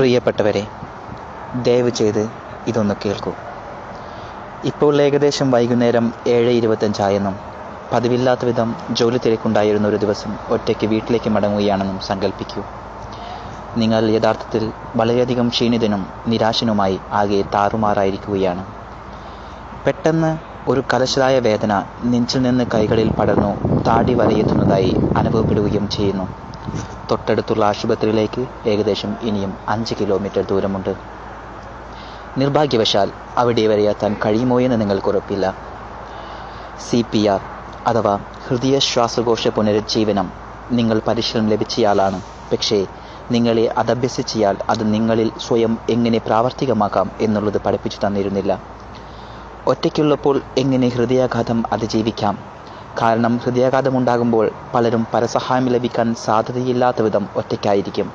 പ്രിയപ്പെട്ടവരെ, ദയവ് ചെയ്ത് ഇതൊന്ന് കേൾക്കൂ. ഇപ്പോൾ ഏകദേശം വൈകുന്നേരം 7:25 പതിവില്ലാത്ത വിധം ജോലി തിരക്കുണ്ടായിരുന്ന ഒരു ദിവസം ഒറ്റയ്ക്ക് വീട്ടിലേക്ക് മടങ്ങുകയാണെന്നും സങ്കല്പിക്കൂ. നിങ്ങൾ യഥാർത്ഥത്തിൽ വളരെയധികം ക്ഷീണിതനും നിരാശനുമായി ആകെ താറുമാറായിരിക്കുകയാണ്. പെട്ടെന്ന് ഒരു കലശലായ വേദന നെഞ്ചിൽ നിന്ന് കൈകളിൽ പടർന്നു താടി വരെയെത്തുന്നതായി അനുഭവപ്പെടുകയും ചെയ്യുന്നു. തൊട്ടടുത്തുള്ള ആശുപത്രിയിലേക്ക് ഏകദേശം ഇനിയും 5 കിലോമീറ്റർ ദൂരമുണ്ട്. നിർഭാഗ്യവശാൽ അവിടെ വരെ എത്താൻ കഴിയുമോ എന്ന് നിങ്ങൾക്ക് ഉറപ്പില്ല. CPR അഥവാ ഹൃദയ ശ്വാസകോശ പുനരുജ്ജീവനം നിങ്ങൾ പരിശീലനം ലഭിച്ചയാളാണ്. പക്ഷേ നിങ്ങളെ അതഭ്യസിച്ചയാൾ അത് നിങ്ങളിൽ സ്വയം എങ്ങനെ പ്രാവർത്തികമാക്കാം എന്നുള്ളത് പഠിപ്പിച്ചു തന്നിരുന്നില്ല. ഒറ്റയ്ക്കുള്ളപ്പോൾ എങ്ങനെ ഹൃദയാഘാതം അതിജീവിക്കാം? കാരണം ഹൃദയാഘാതമുണ്ടാകുമ്പോൾ പലരും പരസഹായം ലഭിക്കാൻ സാധ്യതയില്ലാത്ത വിധം ഒറ്റയ്ക്കായിരിക്കും.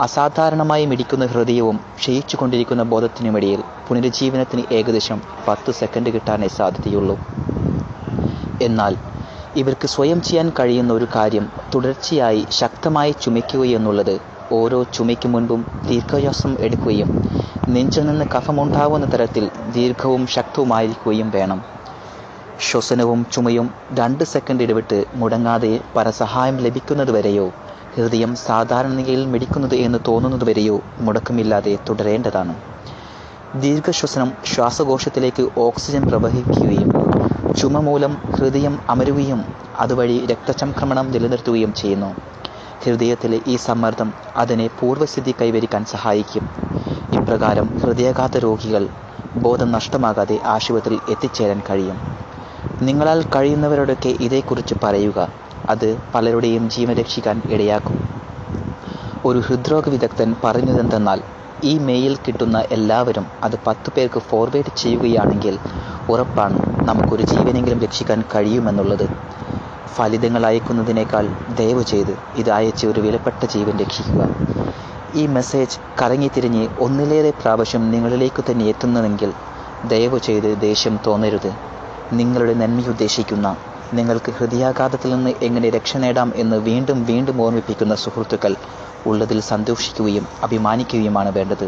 അസാധാരണമായി മിടിക്കുന്ന ഹൃദയവും ക്ഷയിച്ചു കൊണ്ടിരിക്കുന്ന ബോധത്തിനുമിടയിൽ പുനരുജ്ജീവനത്തിന് ഏകദേശം 10 സെക്കൻഡ് കിട്ടാനേ സാധ്യതയുള്ളൂ. എന്നാൽ ഇവർക്ക് സ്വയം ചെയ്യാൻ കഴിയുന്ന ഒരു കാര്യം തുടർച്ചയായി ശക്തമായി ചുമയ്ക്കുകയെന്നുള്ളത്. ഓരോ ചുമയ്ക്ക് മുൻപും ദീർഘശ്വാസം എടുക്കുകയും നെഞ്ചിൽ നിന്ന് കഫമുണ്ടാവുന്ന തരത്തിൽ ദീർഘവും ശക്തവുമായിരിക്കുകയും വേണം. ശ്വസനവും ചുമയും 2 സെക്കൻഡ് ഇടവിട്ട് മുടങ്ങാതെ പരസഹായം ലഭിക്കുന്നതുവരെയോ ഹൃദയം സാധാരണ നിലയിൽ മിടിക്കുന്നത് എന്ന് തോന്നുന്നതുവരെയോ മുടക്കമില്ലാതെ തുടരേണ്ടതാണ്. ദീർഘശ്വസനം ശ്വാസകോശത്തിലേക്ക് ഓക്സിജൻ പ്രവഹിക്കുകയും ചുമ മൂലം ഹൃദയം അമരുകയും അതുവഴി രക്തചംക്രമണം നിലനിർത്തുകയും ചെയ്യുന്നു. ഹൃദയത്തിലെ ഈ സമ്മർദ്ദം അതിനെ പൂർവ്വസ്ഥിതി കൈവരിക്കാൻ സഹായിക്കും. ഇപ്രകാരം ഹൃദയാഘാത രോഗികൾ ബോധം നഷ്ടമാകാതെ ആശുപത്രിയിൽ എത്തിച്ചേരാൻ കഴിയും. നിങ്ങളാൽ കഴിയുന്നവരോടൊക്കെ ഇതേക്കുറിച്ച് പറയുക. അത് പലരുടെയും ജീവൻ രക്ഷിക്കാൻ ഇടയാക്കും. ഒരു ഹൃദ്രോഗ വിദഗ്ധൻ പറഞ്ഞതെന്തെന്നാൽ, ഈ മെയിൽ കിട്ടുന്ന എല്ലാവരും അത് 10 പേർക്ക് ഫോർവേഡ് ചെയ്യുകയാണെങ്കിൽ ഉറപ്പാണ് നമുക്കൊരു ജീവനെങ്കിലും രക്ഷിക്കാൻ കഴിയുമെന്നുള്ളത്. ഫലിതങ്ങൾ അയക്കുന്നതിനേക്കാൾ ദയവ് ചെയ്ത് ഇത് അയച്ച് ഒരു വിലപ്പെട്ട ജീവൻ രക്ഷിക്കുക. ഈ മെസ്സേജ് കറങ്ങിത്തിരിഞ്ഞ് ഒന്നിലേറെ പ്രാവശ്യം നിങ്ങളിലേക്ക് തന്നെ എത്തുന്നതെങ്കിൽ ദയവ് ചെയ്ത് ദേഷ്യം തോന്നരുത്. നിങ്ങളുടെ നന്മയുദ്ദേശിക്കുന്ന, നിങ്ങൾക്ക് ഹൃദയാഘാതത്തിൽ നിന്ന് എങ്ങനെ രക്ഷ നേടാം എന്ന് വീണ്ടും വീണ്ടും ഓർമ്മിപ്പിക്കുന്ന സുഹൃത്തുക്കൾ ഉള്ളതിൽ സന്തോഷിക്കുകയും അഭിമാനിക്കുകയുമാണ് വേണ്ടത്.